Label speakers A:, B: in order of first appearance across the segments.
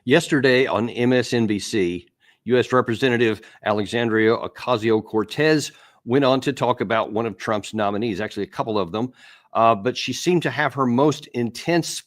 A: Yesterday on MSNBC, U.S. Representative Alexandria Ocasio-Cortez went on to talk about one of Trump's nominees, actually a couple of them, but she seemed to have her most intense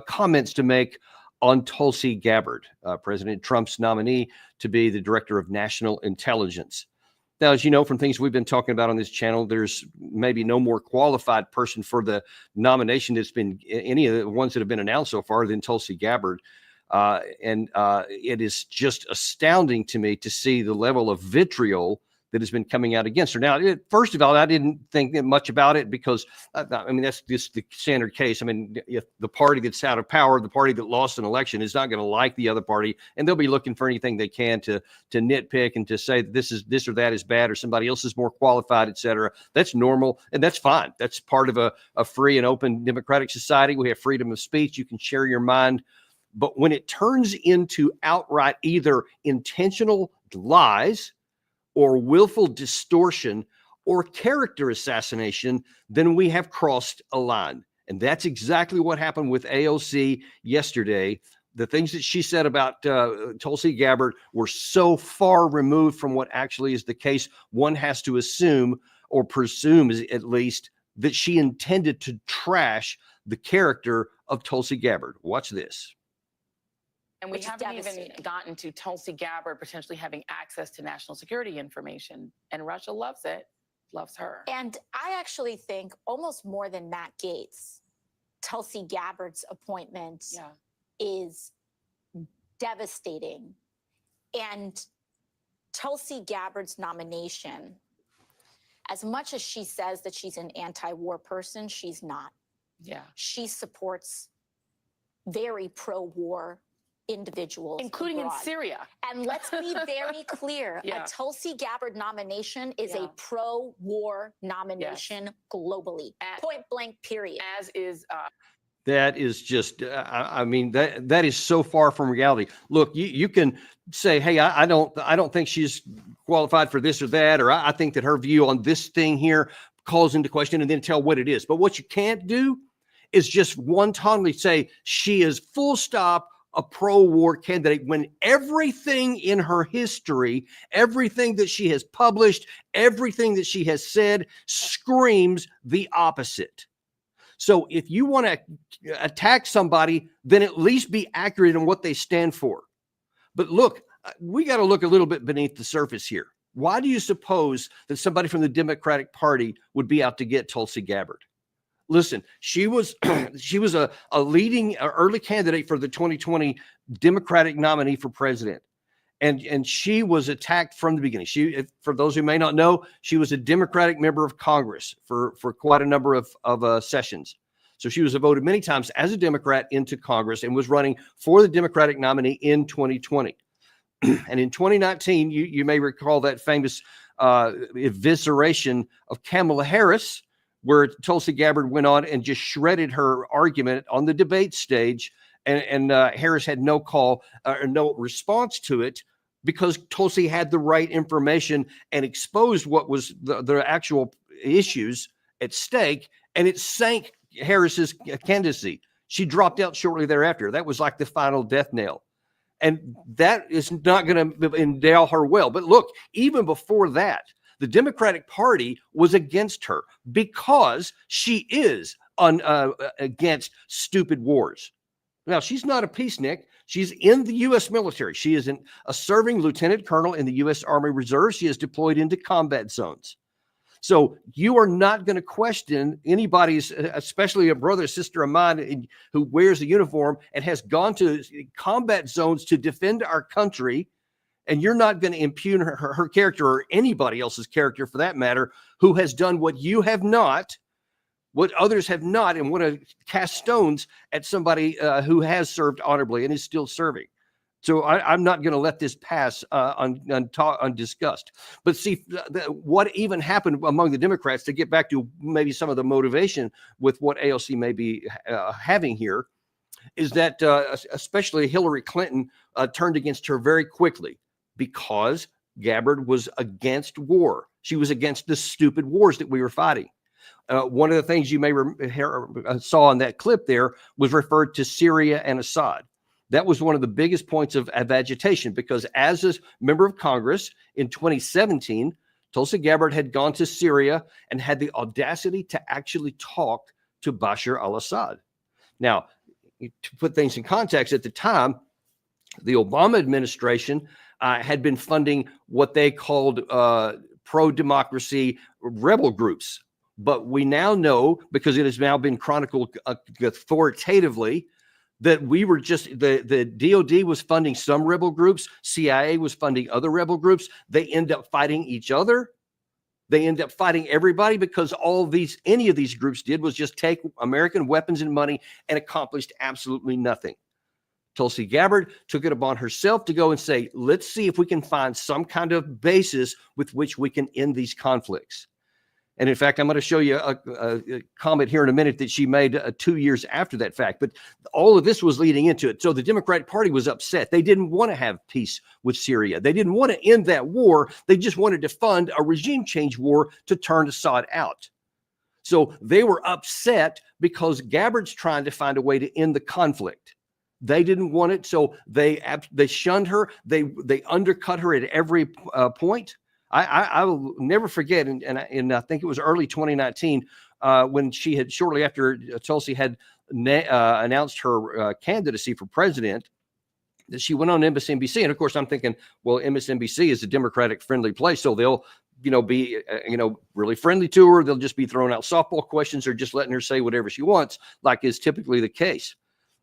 A: comments to make on Tulsi Gabbard, President Trump's nominee to be the Director of National Intelligence. Now, as you know from things we've been talking about on this channel, there's maybe no more qualified person for the nomination that's been any of the ones that have been announced so far than Tulsi Gabbard. It is just astounding to me to see the level of vitriol that has been coming out against her. Now, first of all, I didn't think much about it because, I mean, that's just the standard case. I mean, if the party that's out of power, the party that lost an election, is not going to like the other party, and they'll be looking for anything they can to nitpick and to say this or that is bad or somebody else is more qualified, et cetera. That's normal, and that's fine. That's part of a free and open democratic society. We have freedom of speech. You can share your mind. But when it turns into outright either intentional lies or willful distortion or character assassination, then we have crossed a line. And that's exactly what happened with AOC yesterday. The things that she said about Tulsi Gabbard were so far removed from what actually is the case, one has to assume, or presume at least, that she intended to trash the character of Tulsi Gabbard. Watch this.
B: And we haven't even gotten to Tulsi Gabbard potentially having access to national security information. And Russia loves it, loves her.
C: And I actually think almost more than Matt Gaetz, Tulsi Gabbard's appointment is devastating. And Tulsi Gabbard's nomination, as much as she says that she's an anti-war person, she's not.
B: Yeah.
C: She supports very pro-war individuals,
B: including abroad. In Syria.
C: And let's be very clear, a Tulsi Gabbard nomination is a pro-war nomination globally. Point blank, period.
B: As is
A: that is just, I mean, that is so far from reality. Look, you can say, hey, I don't think she's qualified for this or that, or I think that her view on this thing here calls into question, and then tell what it is. But what you can't do is just wantonly say she is full stop a pro-war candidate when everything in her history, everything that she has published, everything that she has said screams the opposite. So if you want to attack somebody, then at least be accurate in what they stand for. But look, we got to look a little bit beneath the surface here. Why do you suppose that somebody from the Democratic Party would be out to get Tulsi Gabbard? Listen, she was a leading early candidate for the 2020 Democratic nominee for president. And she was attacked from the beginning. For those who may not know, she was a Democratic member of Congress for quite a number of sessions. So she was voted many times as a Democrat into Congress and was running for the Democratic nominee in 2020. And in 2019, you may recall that famous evisceration of Kamala Harris, where Tulsi Gabbard went on and just shredded her argument on the debate stage, and Harris had no call or no response to it because Tulsi had the right information and exposed what was the actual issues at stake, and it sank Harris's candidacy. She dropped out shortly thereafter. That was like the final death nail. And that is not going to endow her well. But look, even before that, the Democratic Party was against her because she is against stupid wars. Now, she's not a peacenik. She's in the U.S. military. She is a serving lieutenant colonel in the U.S. Army Reserve. She is deployed into combat zones. So you are not going to question anybody's, especially a brother or sister of mine who wears a uniform and has gone to combat zones to defend our country. And you're not going to impugn her character or anybody else's character for that matter, who has done what you have not, what others have not, and want to cast stones at somebody who has served honorably and is still serving. So I'm not going to let this pass undiscussed. But see, what even happened among the Democrats, to get back to maybe some of the motivation with what AOC may be having here, is that especially Hillary Clinton turned against her very quickly, because Gabbard was against war. She was against the stupid wars that we were fighting. One of the things you may saw in that clip there was referred to Syria and Assad. That was one of the biggest points of agitation, because as a member of Congress in 2017, Tulsi Gabbard had gone to Syria and had the audacity to actually talk to Bashar al-Assad. Now, to put things in context, at the time, the Obama administration had been funding what they called pro-democracy rebel groups. But we now know, because it has now been chronicled authoritatively, that we were just, the DOD was funding some rebel groups, CIA was funding other rebel groups. They end up fighting each other. They end up fighting everybody, because any of these groups did was just take American weapons and money and accomplished absolutely nothing. Tulsi Gabbard took it upon herself to go and say, let's see if we can find some kind of basis with which we can end these conflicts. And in fact, I'm going to show you a comment here in a minute that she made 2 years after that fact. But all of this was leading into it. So the Democratic Party was upset. They didn't want to have peace with Syria. They didn't want to end that war. They just wanted to fund a regime change war to turn Assad out. So they were upset because Gabbard's trying to find a way to end the conflict. They didn't want it, so they shunned her. They undercut her at every point. I will never forget, and I think it was early 2019 when she had, shortly after Tulsi had announced her candidacy for president, that she went on MSNBC. And of course, I'm thinking, well, MSNBC is a Democratic-friendly place, so they'll be really friendly to her. They'll just be throwing out softball questions or just letting her say whatever she wants, like is typically the case.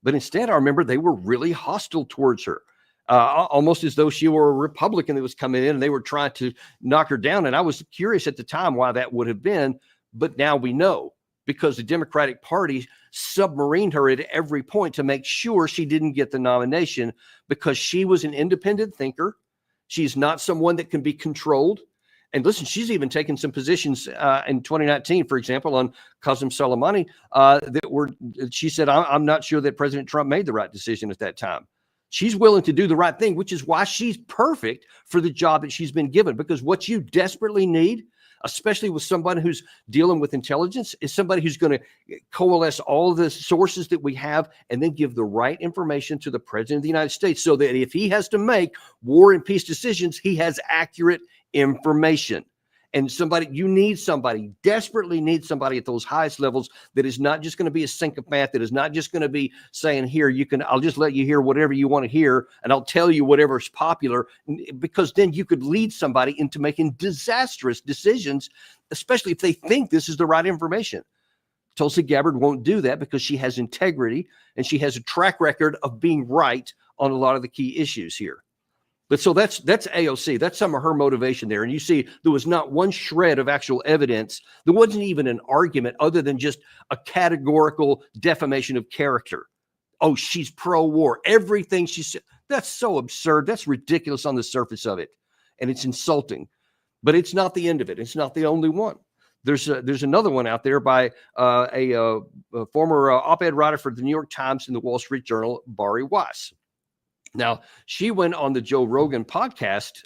A: But instead, I remember they were really hostile towards her. Almost as though she were a Republican that was coming in and they were trying to knock her down. And I was curious at the time why that would have been. But now we know, because the Democratic Party submarined her at every point to make sure she didn't get the nomination, because she was an independent thinker. She's not someone that can be controlled. And listen, she's even taken some positions in 2019, for example, on Qasem Soleimani, she said, I'm not sure that President Trump made the right decision at that time. She's willing to do the right thing, which is why she's perfect for the job that she's been given. Because what you desperately need, especially with somebody who's dealing with intelligence, is somebody who's going to coalesce all the sources that we have and then give the right information to the President of the United States, so that if he has to make war and peace decisions, he has accurate information. And desperately need somebody at those highest levels that is not just going to be a sycophant, that is not just going to be saying, here, I'll just let you hear whatever you want to hear, and I'll tell you whatever's popular, because then you could lead somebody into making disastrous decisions, especially if they think this is the right information. Tulsi Gabbard won't do that, because she has integrity and she has a track record of being right on a lot of the key issues here. But so that's AOC. That's some of her motivation there. And you see, there was not one shred of actual evidence. There wasn't even an argument other than just a categorical defamation of character. Oh, she's pro-war. Everything she said. That's so absurd. That's ridiculous on the surface of it. And it's insulting. But it's not the end of it. It's not the only one. There's another one out there by a former op-ed writer for the New York Times and the Wall Street Journal, Bari Weiss. Now, she went on the Joe Rogan podcast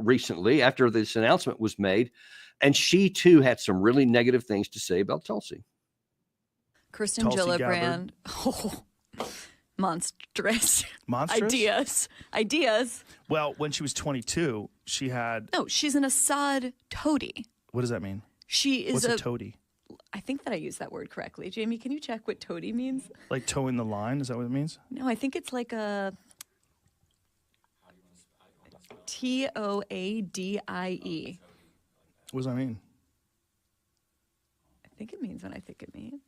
A: recently after this announcement was made, and she too had some really negative things to say about Tulsi.
D: Kirsten Gillibrand. Oh, monstrous.
E: Monstrous?
D: Ideas.
E: Well, when she was 22, she had...
D: No, she's an Assad toady.
E: What does that mean?
D: She is
E: What's a toady?
D: I think that I used that word correctly. Jamie, can you check what toady means?
E: Like toeing the line? Is that what it means?
D: No, I think it's like a... Toadie.
E: What does that mean?
D: I think it means what I think it means.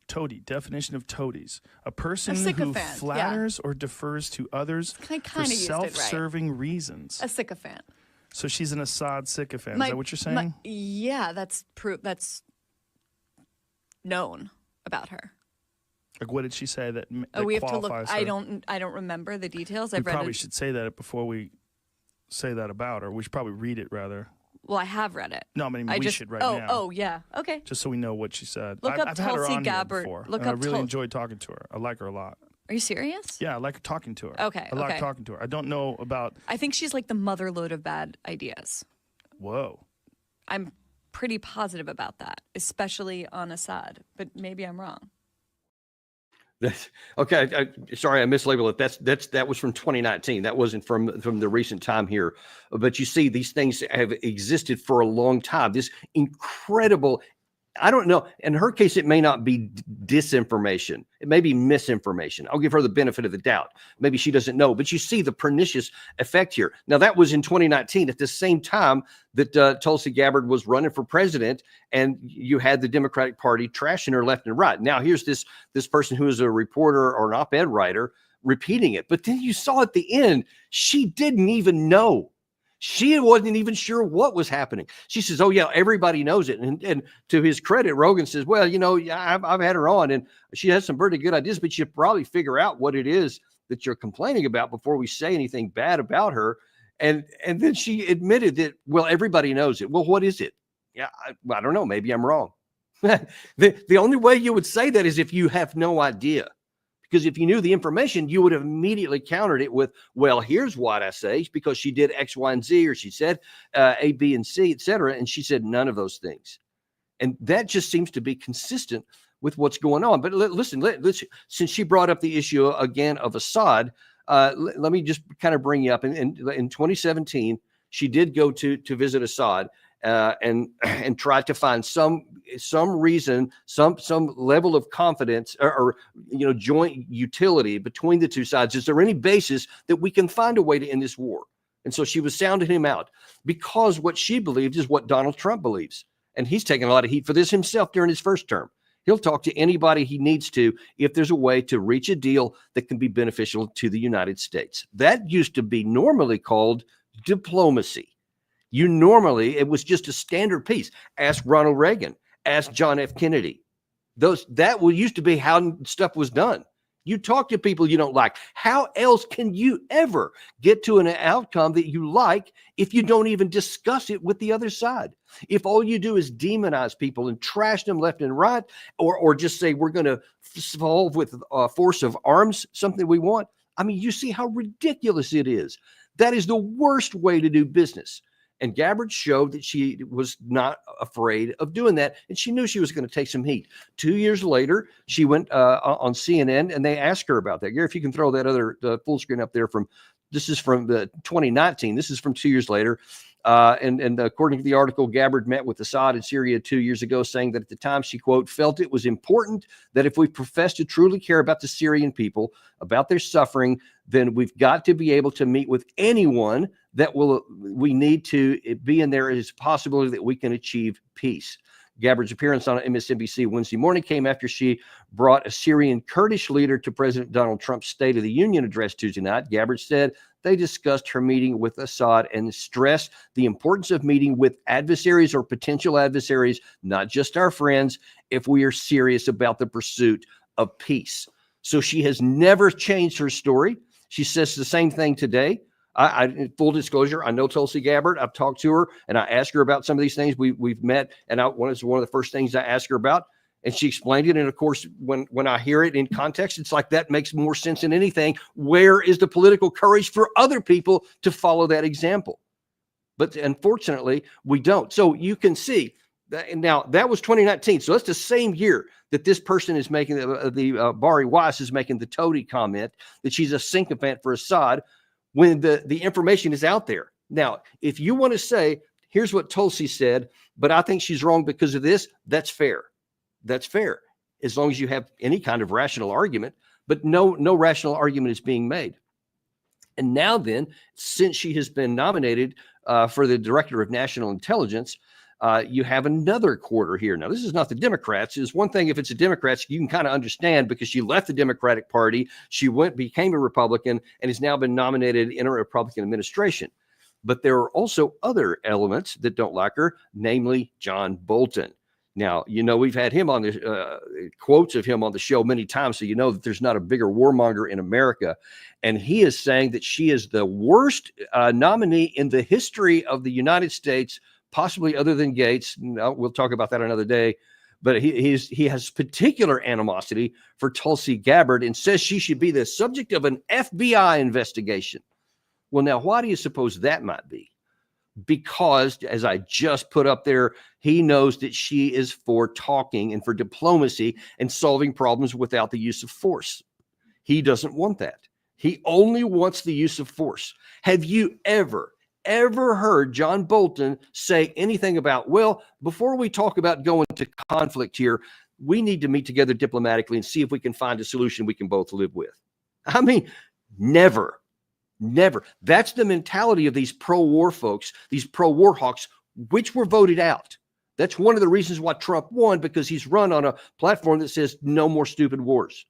E: Toady. Definition of toadies. A person who
D: sycophant,
E: flatters or defers to others for self-serving reasons.
D: A sycophant.
E: So she's an Assad sycophant. Is that what you're saying?
D: Yeah, that's known about her.
E: Like, what did she say that
D: we have to look.
E: her?
D: I don't remember the details.
E: We probably should say that before we say that about her. We should probably read it rather.
D: Well, I have read it.
E: No, I mean, we should now.
D: Oh, yeah. Okay.
E: Just so we know what she said.
D: Look up
E: I've had her
D: Tulsi
E: on
D: Gabbard.
E: Here before.
D: Look
E: and
D: up
E: I really enjoyed talking to her. I like her a lot.
D: Are you serious?
E: Yeah, I like talking to her.
D: Okay.
E: I like talking to her. I don't know about...
D: I think she's like the motherlode of bad ideas.
E: Whoa.
D: I'm pretty positive about that, especially on Assad, but maybe I'm wrong.
A: Okay. Sorry, I mislabeled it. That was from 2019. That wasn't from the recent time here. But you see, these things have existed for a long time. This incredible, I don't know. In her case, it may not be disinformation. It may be misinformation. I'll give her the benefit of the doubt. Maybe she doesn't know, but you see the pernicious effect here. Now, that was in 2019 at the same time that Tulsi Gabbard was running for president, and you had the Democratic Party trashing her left and right. Now, here's this person who is a reporter or an op-ed writer repeating it. But then you saw at the end, she didn't even know. She wasn't even sure what was happening. She says, oh, yeah, everybody knows it. And to his credit, Rogan says, well, I've had her on and she has some pretty good ideas, but you probably figure out what it is that you're complaining about before we say anything bad about her. And then she admitted that, well, everybody knows it. Well, what is it? Yeah, I don't know. Maybe I'm wrong. The only way you would say that is if you have no idea. Because if you knew the information, you would have immediately countered it with, well, here's what I say, because she did X, Y, and Z, or she said A, B, and C, et cetera. And she said none of those things. And that just seems to be consistent with what's going on. But listen, since she brought up the issue again of Assad, let me just kind of bring you up. In 2017, she did go to visit Assad. And try to find some reason, some level of confidence or joint utility between the two sides. Is there any basis that we can find a way to end this war? And so she was sounding him out because what she believed is what Donald Trump believes. And he's taken a lot of heat for this himself during his first term. He'll talk to anybody he needs to if there's a way to reach a deal that can be beneficial to the United States. That used to be normally called diplomacy. It was just a standard piece. Ask Ronald Reagan, ask John F. Kennedy. That used to be how stuff was done. You talk to people you don't like. How else can you ever get to an outcome that you like if you don't even discuss it with the other side? If all you do is demonize people and trash them left and right, or just say we're going to solve with force of arms something we want. I mean, you see how ridiculous it is. That is the worst way to do business. And Gabbard showed that she was not afraid of doing that. And she knew she was going to take some heat. 2 years later, she went on CNN and they asked her about that. Gary, if you can throw that the full screen up there this is from the 2019. This is from 2 years later. And according to the article, Gabbard met with Assad in Syria 2 years ago, saying that at the time she, quote, felt it was important that if we profess to truly care about the Syrian people, about their suffering, then we've got to be able to meet with anyone that we need to be in there is a possibility that we can achieve peace. Gabbard's appearance on MSNBC Wednesday morning came after she brought a Syrian Kurdish leader to President Donald Trump's State of the Union address Tuesday night. Gabbard said they discussed her meeting with Assad and stressed the importance of meeting with adversaries or potential adversaries, not just our friends, if we are serious about the pursuit of peace. So she has never changed her story. She says the same thing today. I full disclosure, I know Tulsi Gabbard. I've talked to her and I asked her about some of these things. We've met, and it's one of the first things I asked her about, and she explained it. And of course, when I hear it in context, it's like that makes more sense than anything. Where is the political courage for other people to follow that example? But unfortunately, we don't. So you can see that now that was 2019. So that's the same year that this person is making Bari Weiss is making the toady comment that she's a sycophant for Assad, when the information is out there. Now, if you want to say, here's what Tulsi said, but I think she's wrong because of this, that's fair. That's fair, as long as you have any kind of rational argument, but no rational argument is being made. And now then, since she has been nominated for the Director of National Intelligence, you have another quarter here. Now, this is not the Democrats. It's one thing if it's the Democrats, you can kind of understand because she left the Democratic Party. She became a Republican and has now been nominated in a Republican administration. But there are also other elements that don't like her, namely John Bolton. Now, we've had him on the quotes of him on the show many times, so you know that there's not a bigger warmonger in America. And he is saying that she is the worst nominee in the history of the United States, possibly other than Gates. No, we'll talk about that another day. But he has particular animosity for Tulsi Gabbard and says she should be the subject of an FBI investigation. Well, now, why do you suppose that might be? because, as I just put up there, he knows that she is for talking and for diplomacy and solving problems without the use of force. He doesn't want that. He only wants the use of force. Have you ever heard John Bolton say anything about, well, before we talk about going to conflict here, we need to meet together diplomatically and see if we can find a solution we can both live with? I mean, never. That's the mentality of these pro-war folks, these pro-war hawks, which were voted out. That's one of the reasons why Trump won, because he's run on a platform that says no more stupid wars.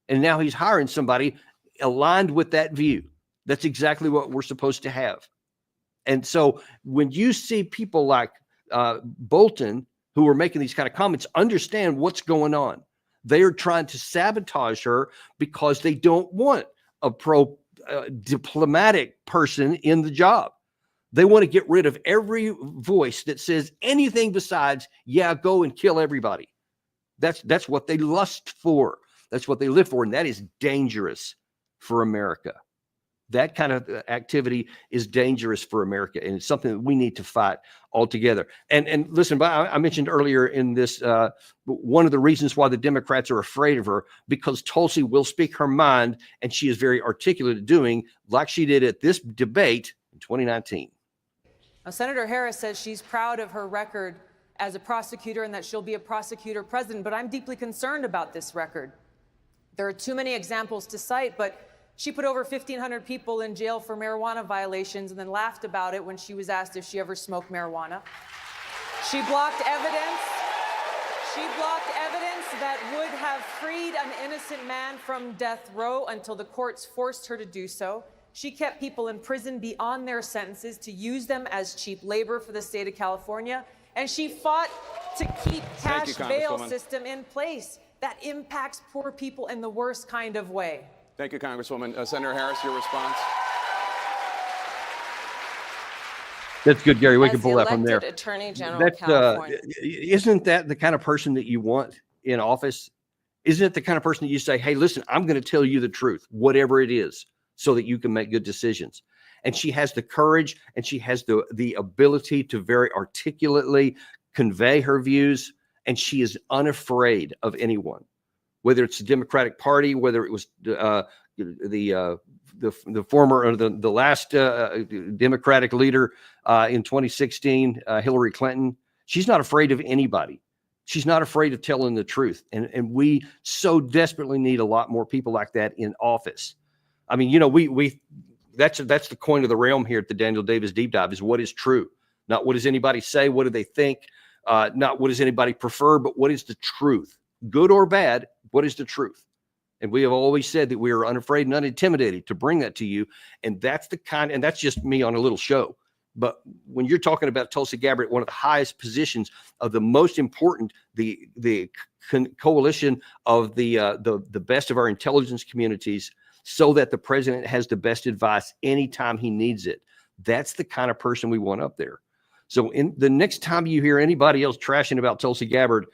A: And now he's hiring somebody aligned with that view. That's exactly what we're supposed to have. And so when you see people like Bolton, who are making these kind of comments, understand what's going on. They are trying to sabotage her because they don't want a diplomatic person in the job. They want to get rid of every voice that says anything besides, yeah, go and kill everybody. That's what they lust for. That's what they live for. And that is dangerous for America. That kind of activity is dangerous for America, and it's something that we need to fight altogether. And listen, I mentioned earlier in this, one of the reasons why the Democrats are afraid of her, because Tulsi will speak her mind, and she is very articulate at doing, like she did at this debate in 2019.
F: Now, Senator Harris says she's proud of her record as a prosecutor and that she'll be a prosecutor president, but I'm deeply concerned about this record. There are too many examples to cite, but she put over 1,500 people in jail for marijuana violations and then laughed about it when she was asked if she ever smoked marijuana. She blocked evidence. She blocked evidence that would have freed an innocent man from death row until the courts forced her to do so. She kept people in prison beyond their sentences to use them as cheap labor for the state of California. And she fought to keep cash bail system in place that impacts poor people in the worst kind of way.
G: Thank you, Congresswoman. Senator Harris, your response?
A: That's good, Gary. We can pull that from there.
H: Attorney General of California.
A: Isn't that the kind of person that you want in office? Isn't it the kind of person that you say, hey, listen, I'm going to tell you the truth, whatever it is, so that you can make good decisions? And she has the courage, and she has the ability to very articulately convey her views, and she is unafraid of anyone. Whether it's the Democratic Party, whether it was the former or the last Democratic leader in 2016, Hillary Clinton, she's not afraid of anybody. She's not afraid of telling the truth. And we so desperately need a lot more people like that in office. I mean, you know, that's the coin of the realm here at the Daniel Davis Deep Dive, is what is true. Not what does anybody say, what do they think, not what does anybody prefer, but what is the truth? Good or bad, what is the truth? And we have always said that we are unafraid and unintimidated to bring that to you. And that's and that's just me on a little show. But when you're talking about Tulsi Gabbard, one of the highest positions of the most important, the coalition of the best of our intelligence communities, so that the president has the best advice anytime he needs it. That's the kind of person we want up there. So in the next time you hear anybody else trashing about Tulsi Gabbard,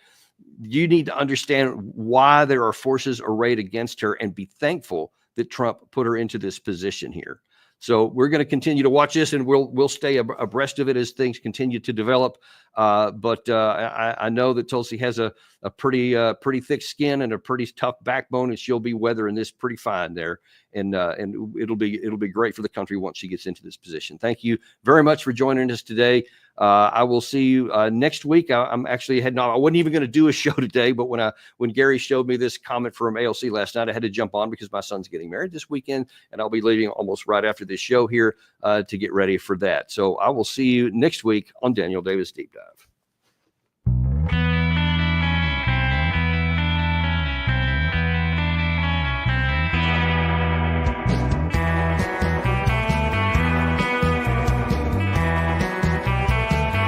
A: you need to understand why there are forces arrayed against her and be thankful that Trump put her into this position here. So we're going to continue to watch this, and we'll stay abreast of it as things continue to develop. But I know that Tulsi has a pretty thick skin and a pretty tough backbone, and she'll be weathering this pretty fine there. And it'll be great for the country once she gets into this position. Thank you very much for joining us today. I will see you next week. I'm actually heading off. I wasn't even going to do a show today, but when Gary showed me this comment from AOC last night, I had to jump on because my son's getting married this weekend, and I'll be leaving almost right after this show here to get ready for that. So I will see you next week on Daniel Davis Deep Dive.